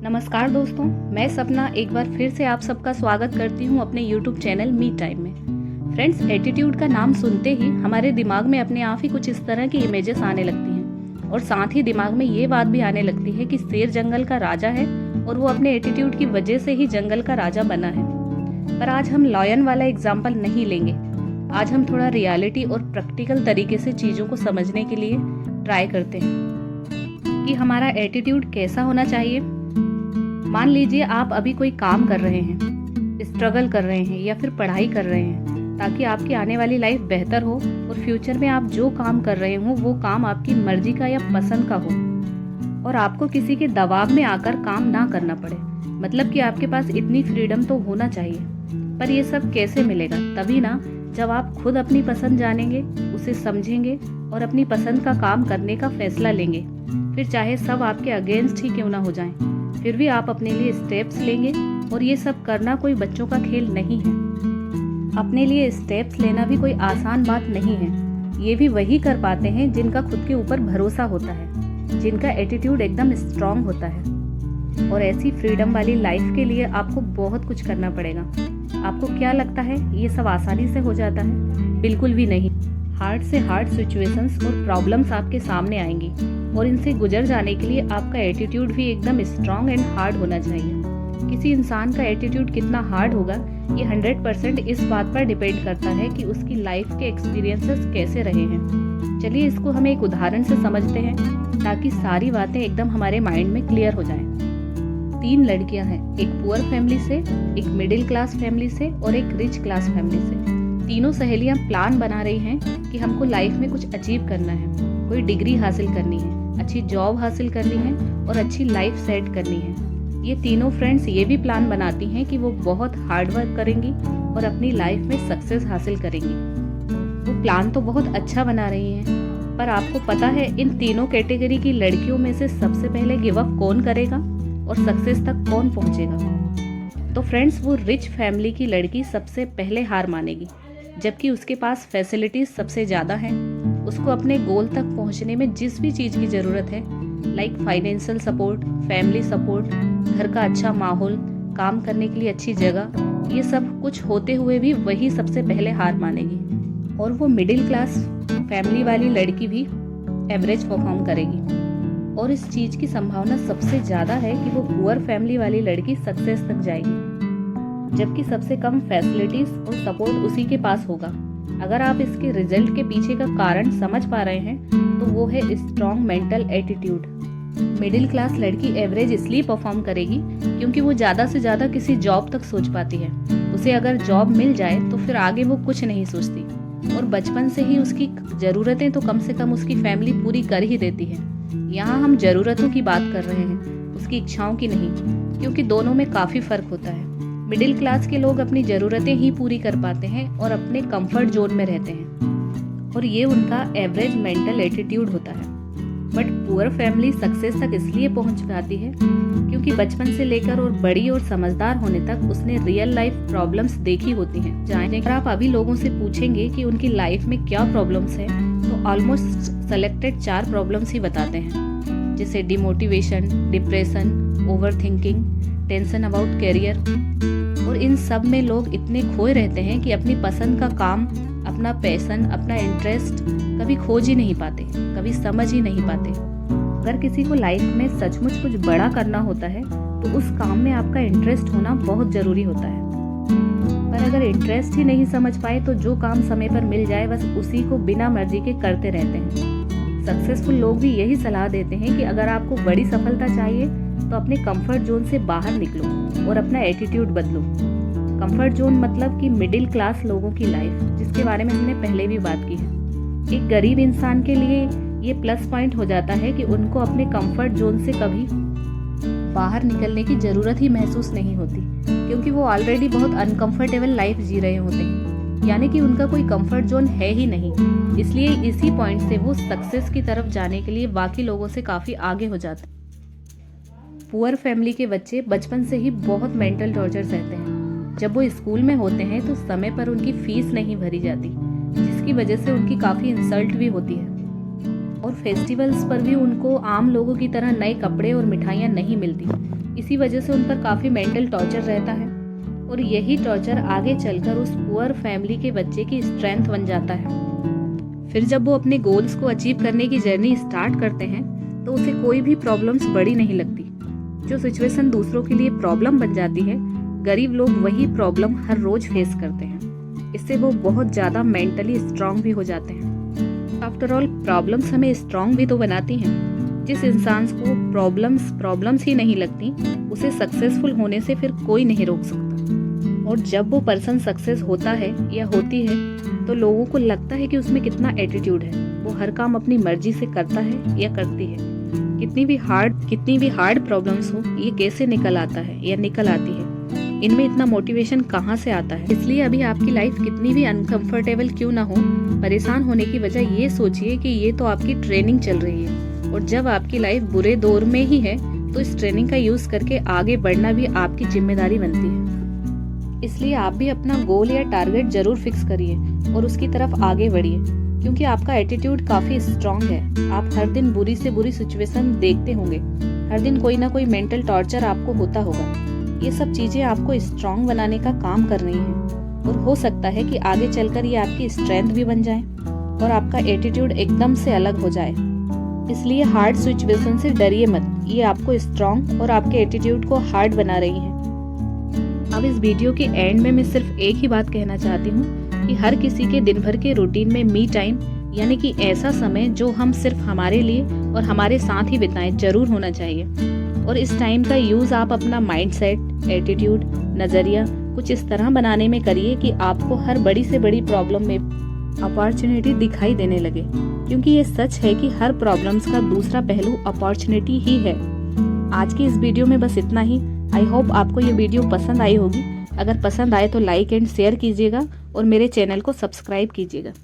नमस्कार दोस्तों, मैं सपना एक बार फिर से आप सबका स्वागत करती हूँ अपने YouTube चैनल मी टाइम में। फ्रेंड्स, एटीट्यूड का नाम सुनते ही हमारे दिमाग में अपने आप ही कुछ इस तरह की इमेजेस आने लगती हैं और साथ ही दिमाग में ये बात भी आने लगती है कि शेर जंगल का राजा है और वो अपने एटीट्यूड की वजह से ही जंगल का राजा बना है। पर आज हम लॉयन वाला एग्जाम्पल नहीं लेंगे। आज हम थोड़ा रियलिटी और प्रैक्टिकल तरीके से चीज़ों को समझने के लिए ट्राई करते हैं कि हमारा एटीट्यूड कैसा होना चाहिए। मान लीजिए आप अभी कोई काम कर रहे हैं, स्ट्रगल कर रहे हैं या फिर पढ़ाई कर रहे हैं ताकि आपकी आने वाली लाइफ बेहतर हो और फ्यूचर में आप जो काम कर रहे हो वो काम आपकी मर्जी का या पसंद का हो और आपको किसी के दबाव में आकर काम ना करना पड़े। मतलब कि आपके पास इतनी फ्रीडम तो होना चाहिए। पर ये सब कैसे मिलेगा? तभी ना जब आप खुद अपनी पसंद जानेंगे, उसे समझेंगे और अपनी पसंद का काम करने का फैसला लेंगे। फिर चाहे सब आपके अगेंस्ट ही क्यों ना हो जाएं, फिर भी आप अपने लिए स्टेप्स लेंगे। और ये सब करना कोई बच्चों का खेल नहीं है। अपने लिए स्टेप्स लेना भी कोई आसान बात नहीं है। ये भी वही कर पाते हैं जिनका खुद के ऊपर भरोसा होता है, जिनका एटीट्यूड एकदम स्ट्रांग होता है। और ऐसी फ्रीडम वाली लाइफ के लिए आपको बहुत कुछ करना पड़ेगा। आपको क्या लगता है ये सब आसानी से हो जाता है? बिल्कुल भी नहीं। हार्ड से हार्ड सिचुएशंस और प्रॉब्लम्स आपके सामने आएंगी और इनसे गुजर जाने के लिए आपका एटीट्यूड भी एकदम स्ट्रांग एंड हार्ड होना चाहिए। किसी इंसान का एटीट्यूड कितना हार्ड होगा ये 100% इस बात पर डिपेंड करता है कि उसकी लाइफ के एक्सपीरियंसेस कैसे रहे हैं। चलिए इसको हम एक उदाहरण से समझते हैं ताकि सारी बातें एकदम हमारे माइंड में क्लियर हो जाएं। 3 लड़कियां हैं, एक पुअर फैमिली से, एक मिडिल क्लास फैमिली से और एक रिच क्लास फैमिली से। तीनों सहेलियां प्लान बना रही हैं कि हमको लाइफ में कुछ अचीव करना है, कोई डिग्री हासिल करनी है, अच्छी जॉब हासिल करनी है और अच्छी लाइफ सेट करनी है। ये तीनों फ्रेंड्स ये भी प्लान बनाती हैं कि वो बहुत हार्ड वर्क करेंगी और अपनी लाइफ में सक्सेस हासिल करेंगी। वो प्लान तो बहुत अच्छा बना रही हैं, पर आपको पता है इन तीनों कैटेगरी की लड़कियों में से सबसे पहले गिव अप कौन करेगा और सक्सेस तक कौन पहुंचेगा? तो फ्रेंड्स, वो रिच फैमिली की लड़की सबसे पहले हार मानेगी, जबकि उसके पास फैसिलिटीज सबसे ज़्यादा हैं। उसको अपने गोल तक पहुंचने में जिस भी चीज़ की ज़रूरत है, like financial support, family support, घर का अच्छा माहौल, काम करने के लिए अच्छी जगह, ये सब कुछ होते हुए भी वही सबसे पहले हार मानेगी। और वो मिडिल क्लास फैमिली वाली लड़की भी एवरेज परफॉर्म करेगी। और इस चीज़ की संभावना सबसे ज़्यादा है कि वो पुअर फैमिली वाली लड़की सक्सेस तक जाएगी, जबकि सबसे कम फैसिलिटीज और सपोर्ट उसी के पास होगा। अगर आप इसके रिजल्ट के पीछे का कारण समझ पा रहे हैं तो वो है strong mental attitude. Middle class लड़की एवरेज इसलिए परफॉर्म करेगी क्योंकि वो ज़्यादा से ज़्यादा किसी जॉब तक सोच पाती है। उसे अगर जॉब मिल जाए तो फिर आगे वो कुछ नहीं सोचती और बचपन से ही उसकी ज़रूरतें तो कम से कम उसकी फैमिली पूरी कर ही देती है। यहाँ हम ज़रूरतों की बात कर रहे हैं, उसकी इच्छाओं की नहीं, क्योंकि दोनों में काफ़ी फ़र्क होता है। मिडिल क्लास के लोग अपनी ज़रूरतें ही पूरी कर पाते हैं और अपने कंफर्ट जोन में रहते हैं और ये उनका एवरेज मेंटल एटीट्यूड होता है। बट पुअर फैमिली सक्सेस तक इसलिए पहुंच पाती है क्योंकि बचपन से लेकर और बड़ी और समझदार होने तक उसने रियल लाइफ प्रॉब्लम्स देखी होती हैं। चाहे अगर आप अभी लोगों से पूछेंगे कि उनकी लाइफ में क्या प्रॉब्लम्स हैं तो ऑलमोस्ट सेलेक्टेड 4 प्रॉब्लम्स ही बताते हैं, जैसे demotivation, depression, over thinking, tension about career. और इन सब में लोग इतने खोए रहते हैं कि अपनी पसंद का काम, अपना पैशन, अपना इंटरेस्ट कभी खोज ही नहीं पाते, कभी समझ ही नहीं पाते। अगर किसी को लाइफ में सचमुच कुछ बड़ा करना होता है तो उस काम में आपका इंटरेस्ट होना बहुत ज़रूरी होता है। पर अगर इंटरेस्ट ही नहीं समझ पाए तो जो काम समय पर मिल जाए बस उसी को बिना मर्जी के करते रहते हैं। सक्सेसफुल लोग भी यही सलाह देते हैं कि अगर आपको बड़ी सफलता चाहिए तो अपने कंफर्ट जोन से बाहर निकलो और अपना एटीट्यूड बदलो। कंफर्ट जोन मतलब कि मिडिल क्लास लोगों की लाइफ, जिसके बारे में हमने पहले भी बात की है। एक गरीब इंसान के लिए ये प्लस पॉइंट हो जाता है कि उनको अपने कंफर्ट जोन से कभी बाहर निकलने की ज़रूरत ही महसूस नहीं होती, क्योंकि वो ऑलरेडी बहुत अनकंफर्टेबल लाइफ जी रहे होते हैं, यानी कि उनका कोई कंफर्ट जोन है ही नहीं। इसलिए इसी पॉइंट से वो सक्सेस की तरफ जाने के लिए बाकी लोगों से काफ़ी आगे हो जाते हैं। पुअर फैमिली के बच्चे बचपन से ही बहुत मेंटल टॉर्चर सहते हैं। जब वो स्कूल में होते हैं तो समय पर उनकी फीस नहीं भरी जाती, जिसकी वजह से उनकी काफ़ी इंसल्ट भी होती है। और फेस्टिवल्स पर भी उनको आम लोगों की तरह नए कपड़े और मिठाइयाँ नहीं मिलती, इसी वजह से उन पर काफ़ी मेंटल टॉर्चर रहता है और यही टॉर्चर आगे चलकर उस पुअर फैमिली के बच्चे की स्ट्रेंथ बन जाता है। फिर जब वो अपने गोल्स को अचीव करने की जर्नी स्टार्ट करते हैं तो उसे कोई भी प्रॉब्लम्स बड़ी नहीं लगती। जो सिचुएशन दूसरों के लिए प्रॉब्लम बन जाती है, गरीब लोग वही प्रॉब्लम हर रोज फेस करते हैं। इससे वो बहुत ज़्यादा मेंटली स्ट्रांग भी हो जाते हैं। आफ्टर ऑल प्रॉब्लम्स हमें स्ट्रांग भी तो बनाती हैं। जिस इंसान को प्रॉब्लम्स ही नहीं लगती, उसे सक्सेसफुल होने से फिर कोई नहीं रोक सकता। और जब वो पर्सन सक्सेस होता है या होती है तो लोगों को लगता है कि उसमें कितना एटीट्यूड है, वो हर काम अपनी मर्जी से करता है या करती है। कितनी भी हार्ड प्रॉब्लम्स हो, ये कैसे निकल आता है या निकल आती है, इनमें इतना मोटिवेशन कहाँ से आता है। इसलिए अभी आपकी लाइफ कितनी भी अनकंफर्टेबल क्यों ना हो, परेशान होने की वजह ये सोचिए कि ये तो आपकी ट्रेनिंग चल रही है और जब आपकी लाइफ बुरे दौर में ही है तो इस ट्रेनिंग का यूज करके आगे बढ़ना भी आपकी जिम्मेदारी बनती है। इसलिए आप भी अपना गोल या टारगेट जरूर फिक्स करिए और उसकी तरफ आगे बढ़िए, क्योंकि आपका एटीट्यूड काफ़ी स्ट्रांग है। आप हर दिन बुरी से बुरी सिचुएशन देखते होंगे, हर दिन कोई ना कोई मेंटल टॉर्चर आपको होता होगा। ये सब चीज़ें आपको स्ट्रांग बनाने का काम कर रही हैं और हो सकता है कि आगे चलकर ये आपकी स्ट्रेंथ भी बन जाए और आपका एटीट्यूड एकदम से अलग हो जाए। इसलिए हार्ड सिचुएशन से डरिए मत, ये आपको स्ट्रांग और आपके एटीट्यूड को हार्ड बना रही है। अब इस वीडियो के एंड में मैं सिर्फ एक ही बात कहना चाहती हूँ कि हर किसी के दिन भर के रूटीन में मी टाइम यानी कि ऐसा समय जो हम सिर्फ हमारे लिए और हमारे साथ ही बिताएं जरूर होना चाहिए। और इस टाइम का यूज़ आप अपना माइंडसेट, एटीट्यूड, नज़रिया कुछ इस तरह बनाने में करिए कि आपको हर बड़ी से बड़ी प्रॉब्लम में अपॉर्चुनिटी दिखाई देने लगे, क्योंकि ये सच है कि हर प्रॉब्लम्स का दूसरा पहलू अपॉर्चुनिटी ही है। आज की इस वीडियो में बस इतना ही। आई होप आपको ये वीडियो पसंद आई होगी। अगर पसंद आए तो लाइक एंड शेयर कीजिएगा और मेरे चैनल को सब्सक्राइब कीजिएगा।